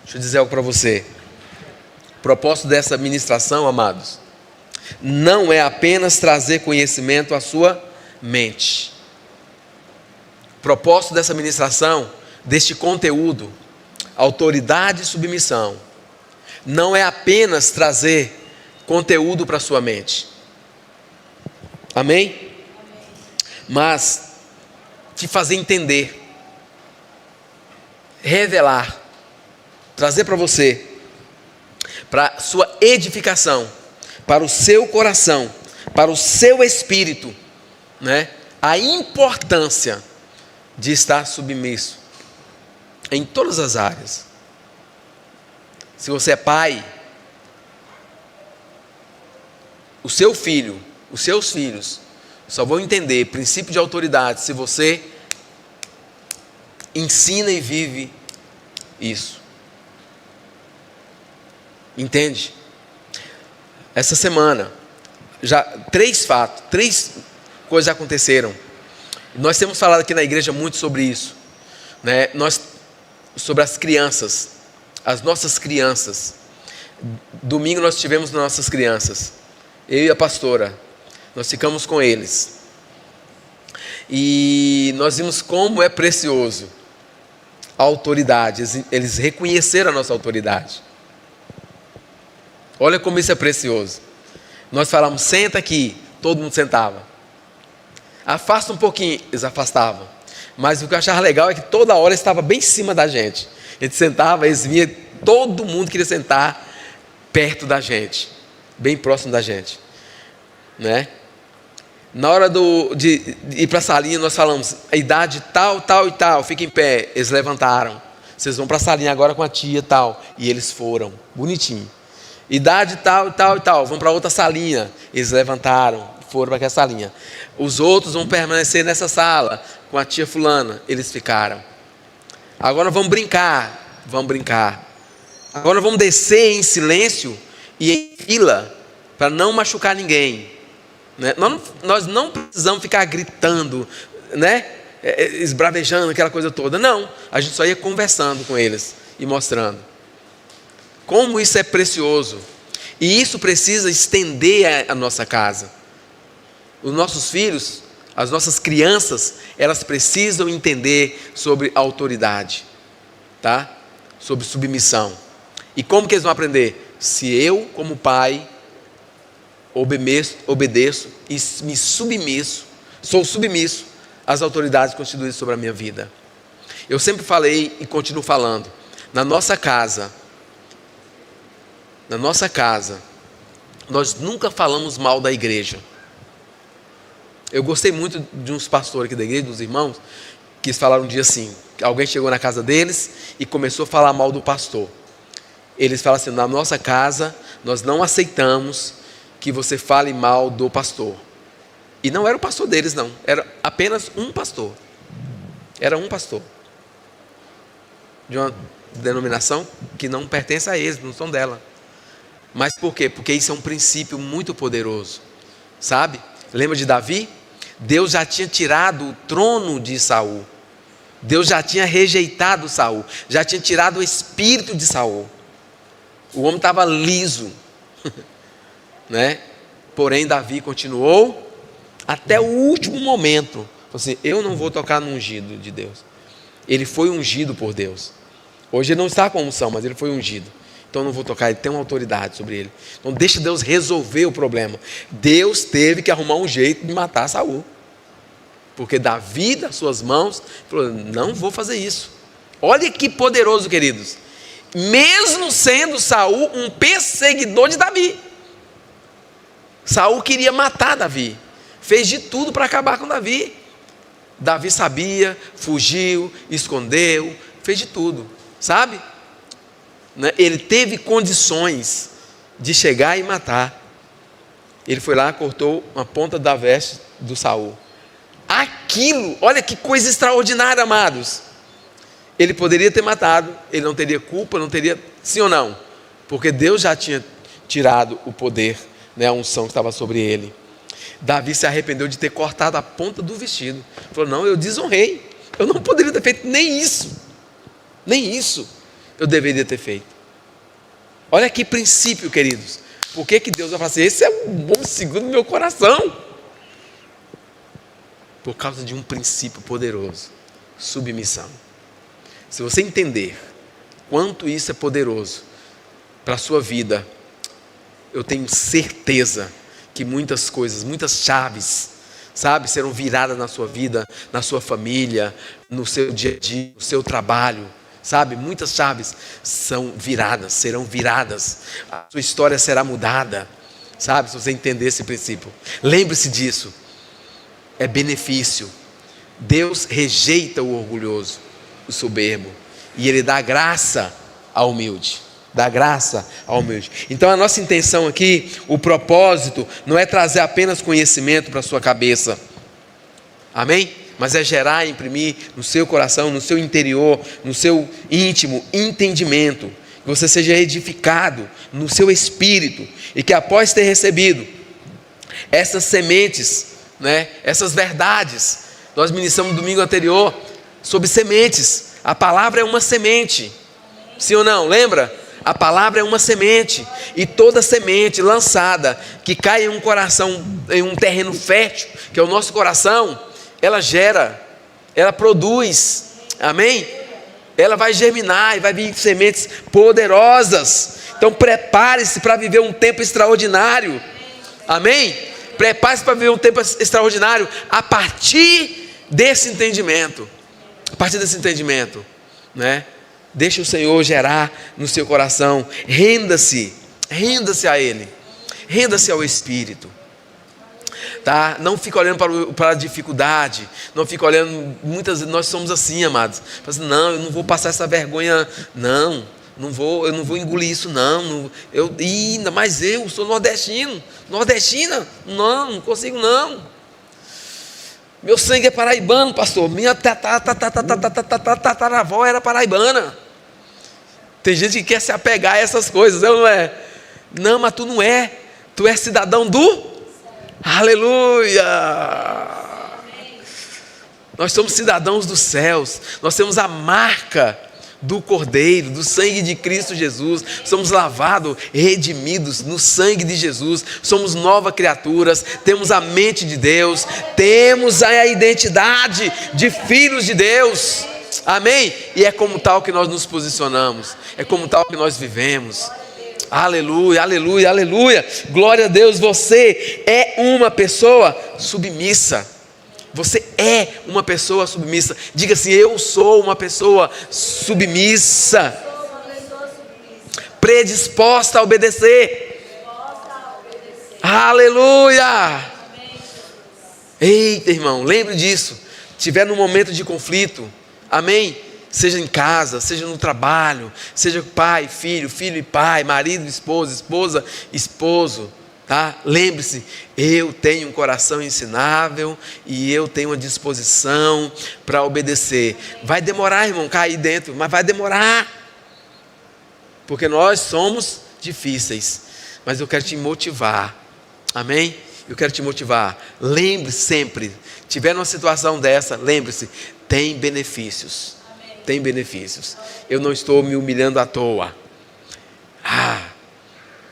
Deixa eu dizer algo para você. O propósito dessa ministração, amados, não é apenas trazer conhecimento à sua mente. O propósito dessa ministração, deste conteúdo, autoridade e submissão, não é apenas trazer conteúdo para a sua mente. Amém? Mas te fazer entender, revelar, trazer para você, para sua edificação, para o seu coração, para o seu espírito, né? A importância de estar submisso em todas as áreas. Se você é pai, o seu filho, os seus filhos só vão entender princípio de autoridade se você ensina e vive isso. Entende? Essa semana, já 3 coisas aconteceram. Nós temos falado aqui na igreja muito sobre isso, né? Sobre as crianças, as nossas crianças. Domingo nós tivemos nossas crianças, eu e a pastora, nós ficamos com eles. E nós vimos como é precioso a autoridade, eles reconheceram a nossa autoridade. Olha como isso é precioso. Nós falamos, senta aqui, todo mundo sentava. Afasta um pouquinho, eles afastavam. Mas o que eu achava legal é que toda hora estava bem em cima da gente. A gente sentava, eles vinham todo mundo queria sentar perto da gente, bem próximo da gente, né? Na hora de ir para a salinha, nós falamos, a idade tal, tal e tal, fica em pé. Eles levantaram. Vocês vão para a salinha agora com a tia tal. E eles foram, bonitinho. Idade tal e tal e tal, vão para outra salinha. Eles levantaram, foram para aquela salinha. Os outros vão permanecer nessa sala com a tia fulana. Eles ficaram. Agora vamos brincar. Vamos brincar. Agora vamos descer em silêncio e em fila para não machucar ninguém. Né? Nós não precisamos ficar gritando, né? Esbravejando aquela coisa toda. Não, a gente só ia conversando com eles e mostrando como isso é precioso. E isso precisa estender a nossa casa. Os nossos filhos, as nossas crianças, elas precisam entender sobre autoridade, tá? Sobre submissão. E como que eles vão aprender? Se eu, como pai, obedeço e me submisso, sou submisso às autoridades constituídas sobre a minha vida. Eu sempre falei e continuo falando, na nossa casa, nós nunca falamos mal da igreja. Eu gostei muito de uns pastores aqui da igreja, dos irmãos, que falaram um dia assim, alguém chegou na casa deles e começou a falar mal do pastor. Eles falam assim, na nossa casa, nós não aceitamos que você fale mal do pastor. E não era o pastor deles, não. Era apenas um pastor. Era um pastor. De uma denominação que não pertence a eles, não são dela. Mas por quê? Porque isso é um princípio muito poderoso. Sabe? Lembra de Davi? Deus já tinha tirado o trono de Saul. Deus já tinha rejeitado Saul. Já tinha tirado o espírito de Saul. O homem estava liso. Né? Porém Davi continuou até o último momento. Falou assim, eu não vou tocar no ungido de Deus. Ele foi ungido por Deus. Hoje ele não está com unção, mas ele foi ungido. Então eu não vou tocar, ele tem uma autoridade sobre ele. Então deixa Deus resolver o problema. Deus teve que arrumar um jeito de matar Saul. Porque Davi, das suas mãos, falou, não vou fazer isso. Olha que poderoso, queridos. Mesmo sendo Saul um perseguidor de Davi. Saul queria matar Davi, fez de tudo para acabar com Davi. Davi sabia, fugiu, escondeu, fez de tudo, sabe? Ele teve condições de chegar e matar. Ele foi lá, cortou uma ponta da veste do Saul. Aquilo, olha que coisa extraordinária, amados. Ele poderia ter matado, ele não teria culpa, não teria, sim ou não? Porque Deus já tinha tirado o poder, a unção que estava sobre ele. Davi se arrependeu de ter cortado a ponta do vestido. Falou, não, eu desonrei. Eu não poderia ter feito nem isso. Nem isso eu deveria ter feito. Olha que princípio, queridos. Por que Deus vai falar assim, esse é um bom segundo do meu coração? Por causa de um princípio poderoso. Submissão. Se você entender quanto isso é poderoso para a sua vida, eu tenho certeza que muitas coisas, muitas chaves, sabe, serão viradas na sua vida, na sua família, no seu dia a dia, no seu trabalho, sabe, muitas chaves serão viradas, a sua história será mudada, sabe, se você entender esse princípio. Lembre-se disso, é benefício. Deus rejeita o orgulhoso, o soberbo, e Ele dá graça ao humilde. Dá graça ao humilde. Então a nossa intenção aqui, o propósito, não é trazer apenas conhecimento para a sua cabeça, amém? Mas é gerar, imprimir no seu coração, no seu interior, no seu íntimo, entendimento, que você seja edificado no seu espírito, e que após ter recebido essas sementes, essas verdades, nós ministramos no domingo anterior sobre sementes. A palavra é uma semente, sim ou não? Lembra? A palavra é uma semente, e toda semente lançada, que cai em um coração, em um terreno fértil, que é o nosso coração, ela gera, ela produz, amém? Ela vai germinar e vai vir sementes poderosas. Então prepare-se para viver um tempo extraordinário, amém? Prepare-se para viver um tempo extraordinário, a partir desse entendimento, Deixe o Senhor gerar no seu coração. Renda-se a Ele. Renda-se ao Espírito. Tá? Não fique olhando para a dificuldade. Não fique olhando. Muitas vezes nós somos assim, amados. Assim, não, eu não vou passar essa vergonha. Não, eu não vou engolir isso, não. Ainda mais eu sou nordestino. Nordestina? Não consigo, não. Meu sangue é paraibano, pastor. Minha tataravó era paraibana. Tem gente que quer se apegar a essas coisas, não é? Não, mas tu não é. Tu é cidadão do... Aleluia! Nós somos cidadãos dos céus. Nós temos a marca do Cordeiro, do sangue de Cristo Jesus. Somos lavados, redimidos no sangue de Jesus. Somos novas criaturas. Temos a mente de Deus. Temos a identidade de filhos de Deus. Amém? E é como tal que nós nos posicionamos. É como tal que nós vivemos. Aleluia, aleluia, aleluia. Glória a Deus. Você é uma pessoa submissa. Você é uma pessoa submissa. Diga assim: eu sou uma pessoa submissa. Predisposta a obedecer. Aleluia. Eita, irmão, lembre disso. Estiver num momento de conflito, amém? Seja em casa, seja no trabalho, seja pai, filho e pai, marido, esposa, esposo, tá? Lembre-se, eu tenho um coração ensinável e eu tenho uma disposição para obedecer. Vai demorar, irmão, cair dentro, mas vai demorar, porque nós somos difíceis, mas eu quero te motivar, amém? Eu quero te motivar. Lembre-se sempre, tiver numa situação dessa, lembre-se, tem benefícios. Tem benefícios. Eu não estou me humilhando à toa.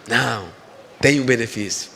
Não, tem um benefício.